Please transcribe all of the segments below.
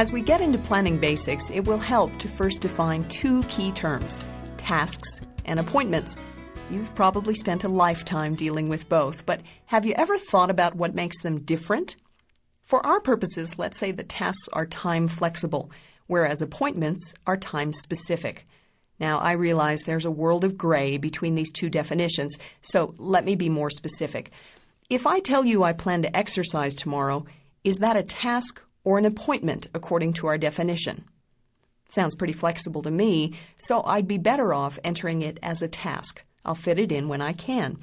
As we get into planning basics, it will help to first define two key terms, tasks and appointments. You've probably spent a lifetime dealing with both, but have you ever thought about what makes them different? For our purposes, let's say that tasks are time flexible, whereas appointments are time specific. Now, I realize there's a world of gray between these two definitions, so let me be more specific. If I tell you I plan to exercise tomorrow, is that a task or an appointment according to our definition? Sounds pretty flexible to me, so I'd be better off entering it as a task. I'll fit it in when I can.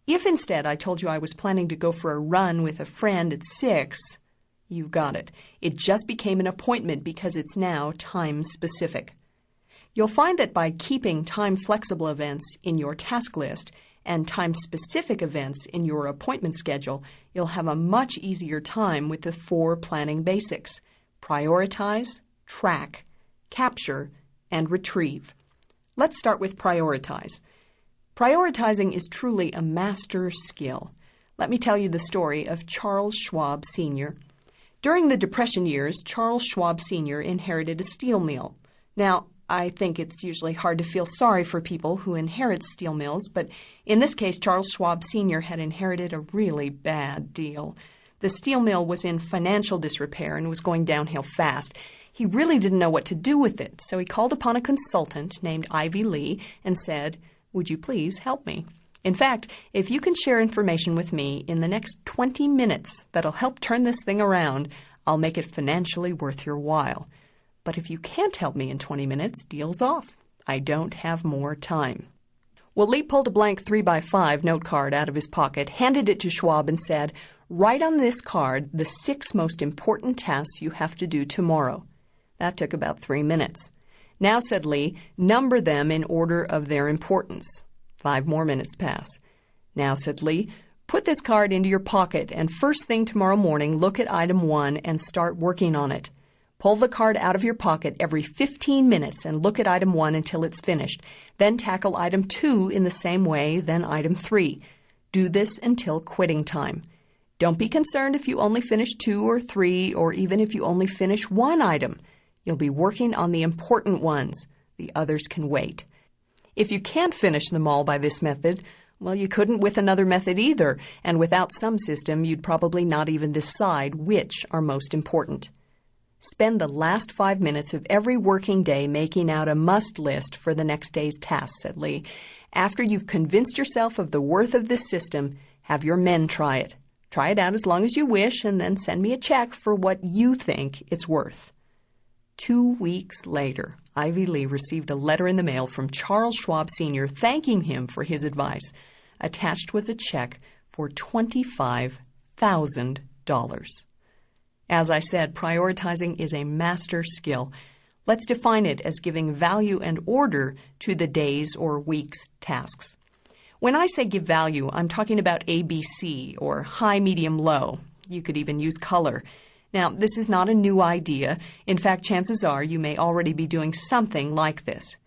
If instead I told you I was planning to go for a run with a friend at 6, you've got it. It just became an appointment because it's now time specific. You'll find that by keeping time-flexible events in your task list and time-specific events in your appointment schedule, you'll have a much easier time with the 4 planning basics: prioritize, track, capture, and retrieve. Let's start with prioritize. Prioritizing is truly a master skill. Let me tell you the story of Charles Schwab Sr. During the Depression years, Charles Schwab Sr. inherited a steel mill. Now, I think it's usually hard to feel sorry for people who inherit steel mills, but in this case, Charles Schwab Sr. had inherited a really bad deal. The steel mill was in financial disrepair and was going downhill fast. He really didn't know what to do with it, so he called upon a consultant named Ivy Lee and said, "Would you please help me? In fact, if you can share information with me in the next 20 minutes that'll help turn this thing around, I'll make it financially worth your while. But if you can't help me in 20 minutes, deal's off. I don't have more time." Well, Lee pulled a blank 3x5 note card out of his pocket, handed it to Schwab, and said, "Write on this card the 6 most important tasks you have to do tomorrow." That took about 3 minutes. "Now," said Lee, "number them in order of their importance." 5 more minutes pass. "Now," said Lee, "put this card into your pocket and first thing tomorrow morning look at item 1 and start working on it. Pull the card out of your pocket every 15 minutes and look at item 1 until it's finished. Then tackle item 2 in the same way, then item 3. Do this until quitting time. Don't be concerned if you only finish 2 or 3, or even if you only finish 1 item. You'll be working on the important ones. The others can wait." If you can't finish them all by this method, well, you couldn't with another method either, and without some system, you'd probably not even decide which are most important. Spend the last 5 minutes of every working day making out a must list for the next day's tasks, said Lee. After you've convinced yourself of the worth of this system, have your men try it. Try it out as long as you wish, and then send me a check for what you think it's worth. 2 weeks later, Ivy Lee received a letter in the mail from Charles Schwab Sr. thanking him for his advice. Attached was a check for $25,000. As I said, prioritizing is a master skill. Let's define it as giving value and order to the day's or week's tasks. When I say give value, I'm talking about ABC, or high, medium, low. You could even use color. Now, this is not a new idea. In fact, chances are you may already be doing something like this.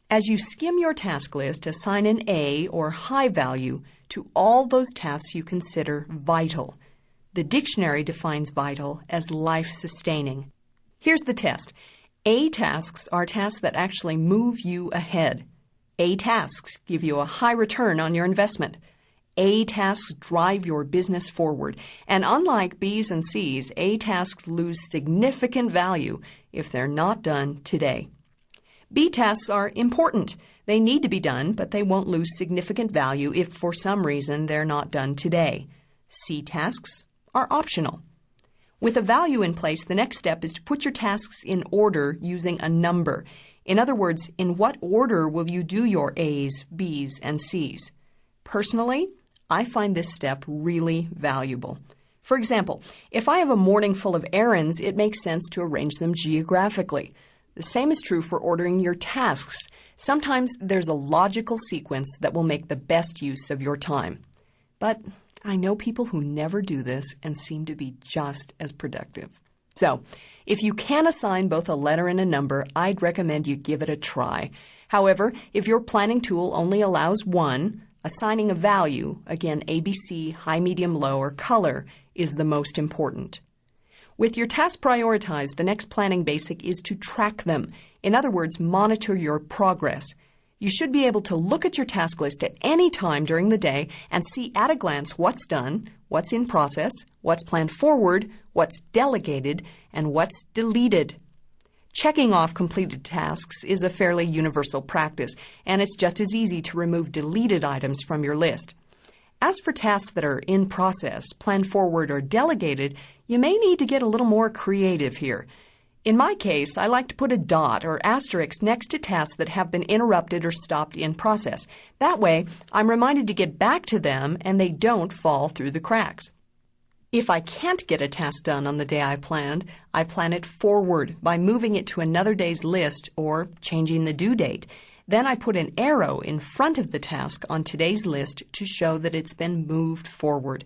As you skim your task list, assign an A, or high value, to all those tasks you consider vital. The dictionary defines vital as life-sustaining. Here's the test. A tasks are tasks that actually move you ahead. A tasks give you a high return on your investment. A tasks drive your business forward. And unlike B's and C's, A tasks lose significant value if they're not done today. B tasks are important. They need to be done, but they won't lose significant value if for some reason they're not done today. C tasks are optional. With a value in place, the next step is to put your tasks in order using a number. In other words, in what order will you do your A's, B's, and C's? Personally, I find this step really valuable. For example, if I have a morning full of errands, it makes sense to arrange them geographically. The same is true for ordering your tasks. Sometimes there's a logical sequence that will make the best use of your time. But I know people who never do this and seem to be just as productive. So, if you can assign both a letter and a number, I'd recommend you give it a try. However, if your planning tool only allows one, assigning a value, again ABC, high, medium, low, or color, is the most important. With your tasks prioritized, the next planning basic is to track them. In other words, monitor your progress. You should be able to look at your task list at any time during the day and see at a glance what's done, what's in process, what's planned forward, what's delegated, and what's deleted. Checking off completed tasks is a fairly universal practice, and it's just as easy to remove deleted items from your list. As for tasks that are in process, planned forward, or delegated, you may need to get a little more creative here. In my case, I like to put a dot or asterisk next to tasks that have been interrupted or stopped in process. That way, I'm reminded to get back to them and they don't fall through the cracks. If I can't get a task done on the day I plan it forward by moving it to another day's list or changing the due date. Then I put an arrow in front of the task on today's list to show that it's been moved forward.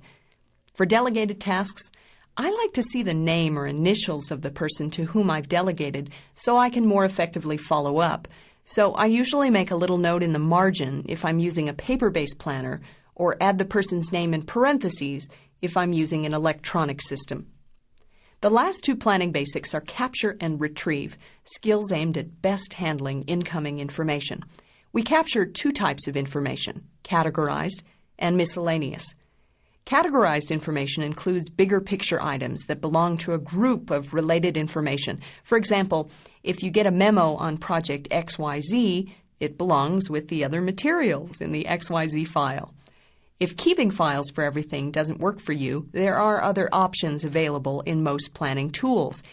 For delegated tasks, I like to see the name or initials of the person to whom I've delegated so I can more effectively follow up. So I usually make a little note in the margin if I'm using a paper-based planner, or add the person's name in parentheses if I'm using an electronic system. The last two planning basics are capture and retrieve, skills aimed at best handling incoming information. We capture two types of information, categorized and miscellaneous. Categorized information includes bigger picture items that belong to a group of related information. For example, if you get a memo on project XYZ, it belongs with the other materials in the XYZ file. If keeping files for everything doesn't work for you, there are other options available in most planning tools.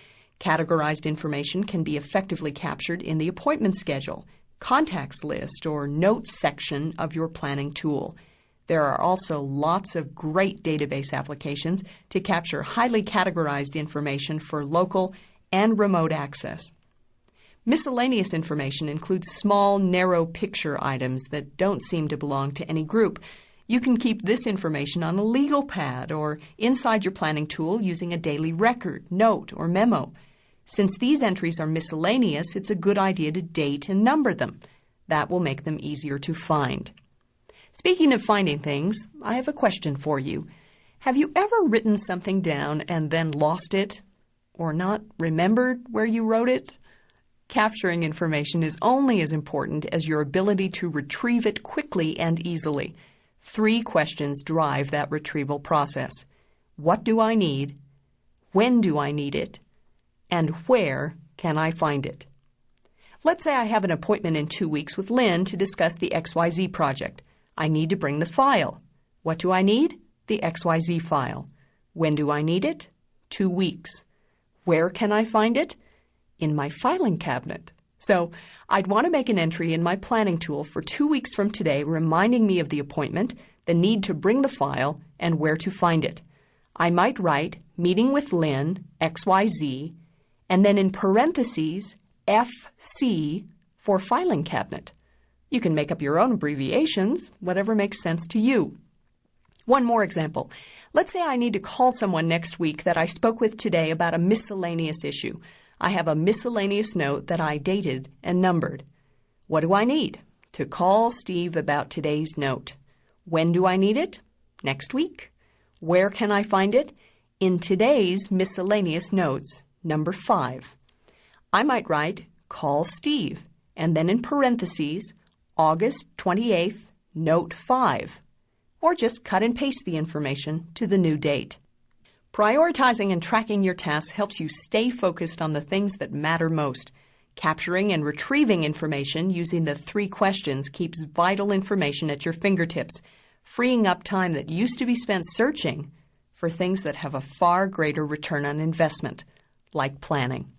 Categorized information can be effectively captured in the appointment schedule, contacts list, or notes section of your planning tool. There are also lots of great database applications to capture highly categorized information for local and remote access. Miscellaneous information includes small, narrow picture items that don't seem to belong to any group. You can keep this information on a legal pad or inside your planning tool using a daily record, note, or memo. Since these entries are miscellaneous, it's a good idea to date and number them. That will make them easier to find. Speaking of finding things, I have a question for you. Have you ever written something down and then lost it, or not remembered where you wrote it? Capturing information is only as important as your ability to retrieve it quickly and easily. 3 questions drive that retrieval process. What do I need? When do I need it? And where can I find it? Let's say I have an appointment in 2 weeks with Lynn to discuss the XYZ project. I need to bring the file. What do I need? The XYZ file. When do I need it? 2 weeks. Where can I find it? In my filing cabinet. So I'd want to make an entry in my planning tool for 2 weeks from today reminding me of the appointment, the need to bring the file, and where to find it. I might write meeting with Lynn, XYZ, and then in parentheses, FC for filing cabinet. You can make up your own abbreviations, whatever makes sense to you. One more example. Let's say I need to call someone next week that I spoke with today about a miscellaneous issue. I have a miscellaneous note that I dated and numbered. What do I need? To call Steve about today's note. When do I need it? Next week. Where can I find it? In today's miscellaneous notes, number 5. I might write, call Steve, and then in parentheses, August 28th, note 5. Or just cut and paste the information to the new date. Prioritizing and tracking your tasks helps you stay focused on the things that matter most. Capturing and retrieving information using the 3 questions keeps vital information at your fingertips, freeing up time that used to be spent searching for things that have a far greater return on investment, like planning.